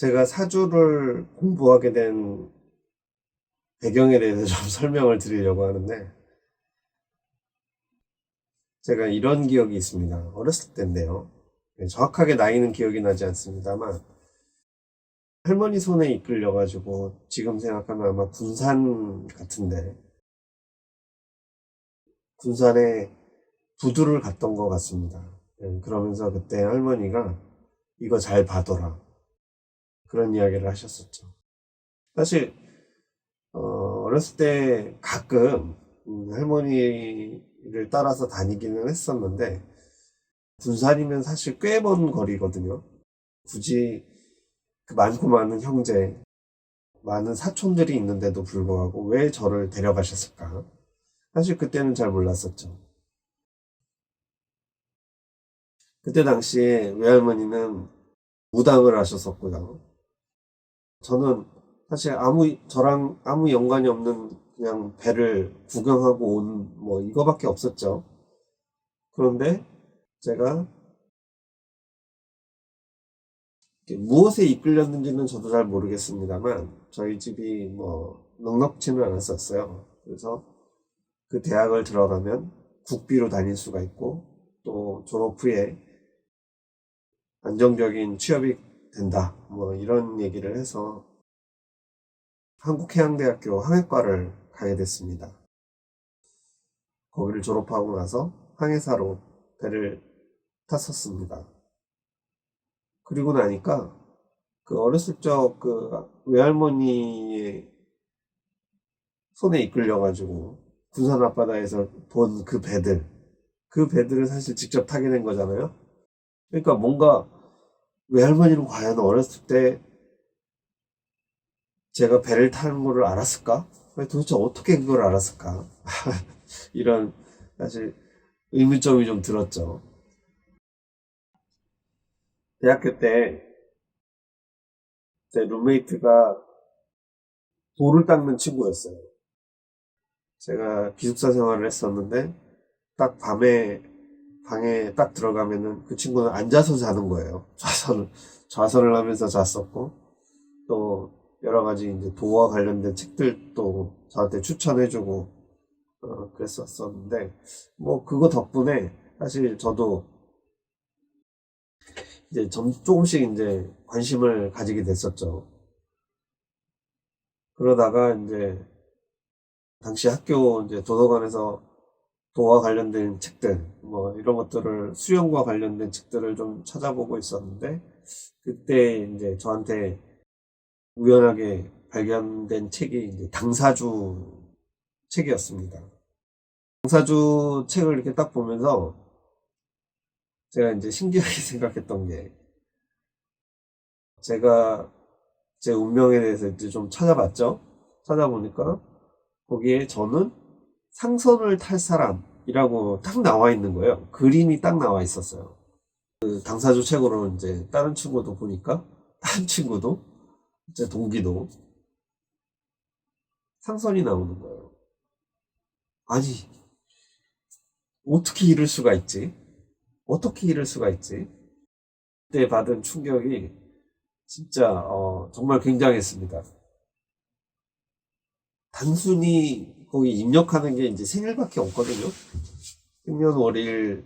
제가 사주를 공부하게 된 배경에 대해서 좀 설명을 드리려고 하는데, 제가 이런 기억이 있습니다. 어렸을 때인데요. 정확하게 나이는 기억이 나지 않습니다만, 할머니 손에 이끌려가지고, 지금 생각하면 아마 군산 같은데, 군산에 부두를 갔던 것 같습니다. 그러면서 그때 할머니가 이거 잘 봐둬라. 그런 이야기를 하셨었죠. 사실, 어렸을 때 가끔 할머니를 따라서 다니기는 했었는데, 군산이면 사실 꽤 먼 거리거든요. 굳이 그 많고 많은 형제, 많은 사촌들이 있는데도 불구하고 왜 저를 데려가셨을까? 사실 그때는 잘 몰랐었죠. 그때 당시에 외할머니는 무당을 하셨었고요. 저는 사실 저랑 아무 연관이 없는 그냥 배를 구경하고 온 뭐 이거밖에 없었죠. 그런데 제가 무엇에 이끌렸는지는 저도 잘 모르겠습니다만 저희 집이 뭐 넉넉지는 않았었어요. 그래서 그 대학을 들어가면 국비로 다닐 수가 있고 또 졸업 후에 안정적인 취업이 된다. 뭐 이런 얘기를 해서 한국해양대학교 항해과를 가게 됐습니다. 거기를 졸업하고 나서 항해사로 배를 탔었습니다. 그리고 나니까 그 어렸을 적 그 외할머니의 손에 이끌려가지고 군산 앞바다에서 본 그 배들을 사실 직접 타게 된 거잖아요. 그러니까 뭔가 외할머니는 과연 어렸을 때 제가 배를 타는 거를 알았을까? 도대체 어떻게 그걸 알았을까? 이런 사실 의문점이 좀 들었죠. 대학교 때 제 룸메이트가 돌을 닦는 친구였어요. 제가 기숙사 생활을 했었는데 딱 밤에 방에 딱 들어가면은 그 친구는 앉아서 자는 거예요. 좌선을 하면서 잤었고 또 여러 가지 이제 도와 관련된 책들도 저한테 추천해주고 그랬었었는데 뭐 그거 덕분에 사실 저도 이제 조금씩 이제 관심을 가지게 됐었죠. 그러다가 이제 당시 학교 이제 도서관에서 도와 관련된 책들, 뭐 이런 것들을 수영과 관련된 책들을 좀 찾아보고 있었는데 그때 이제 저한테 우연하게 발견된 책이 이제 당사주 책이었습니다. 당사주 책을 이렇게 딱 보면서 제가 이제 신기하게 생각했던 게 제가 제 운명에 대해서 이제 좀 찾아봤죠. 찾아보니까 거기에 저는 상선을 탈 사람이라고 딱 나와 있는 거예요. 그림이 딱 나와 있었어요. 그 당사주 책으로 이제 다른 친구도 보니까 다른 친구도 이제 동기도 상선이 나오는 거예요. 아니 어떻게 이럴 수가 있지? 어떻게 이럴 수가 있지? 그때 받은 충격이 진짜 정말 굉장했습니다. 단순히 거기 입력하는 게 이제 생일밖에 없거든요. 생년월일을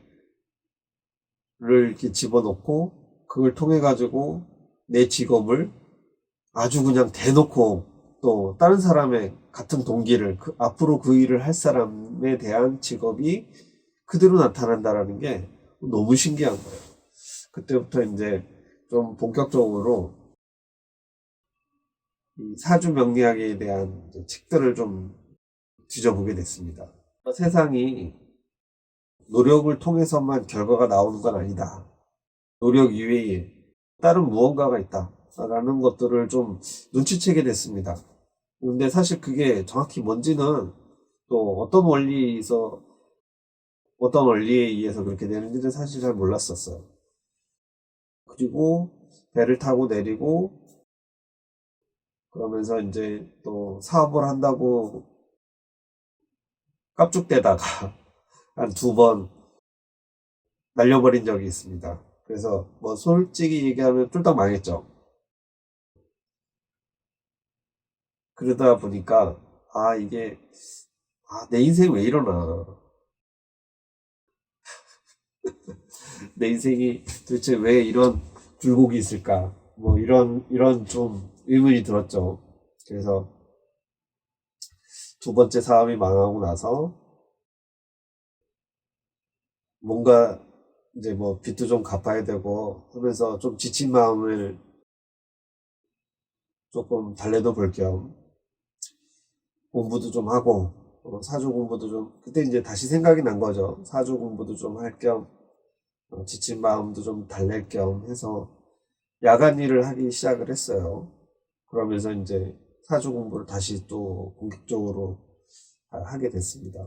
이렇게 집어넣고 그걸 통해 가지고 내 직업을 아주 그냥 대놓고 또 다른 사람의 같은 동기를 앞으로 그 일을 할 사람에 대한 직업이 그대로 나타난다라는 게 너무 신기한 거예요. 그때부터 이제 좀 본격적으로 이 사주 명리학에 대한 책들을 좀 뒤져보게 됐습니다. 세상이 노력을 통해서만 결과가 나오는 건 아니다. 노력 이외에 다른 무언가가 있다. 라는 것들을 좀 눈치채게 됐습니다. 근데 사실 그게 정확히 뭔지는 또 어떤 원리에 의해서 그렇게 되는지는 사실 잘 몰랐었어요. 그리고 배를 타고 내리고 그러면서 이제 또 사업을 한다고 깝죽대다가 한 두 번 날려버린 적이 있습니다. 그래서 뭐 솔직히 얘기하면 쫄딱 망했죠. 그러다 보니까, 내 인생 왜 이러나. 내 인생이 도대체 왜 이런 굴곡이 있을까. 뭐, 이런 좀 의문이 들었죠. 그래서 두 번째 사업이 망하고 나서 뭔가 이제 뭐 빚도 좀 갚아야 되고 하면서 좀 지친 마음을 조금 달래도 볼 겸 공부도 좀 하고 사주 공부도 좀 그때 이제 다시 생각이 난 거죠. 사주 공부도 좀 할 겸 지친 마음도 좀 달랠 겸 해서 야간 일을 하기 시작을 했어요. 그러면서 이제 사주 공부를 다시 또 본격적으로 하게 됐습니다.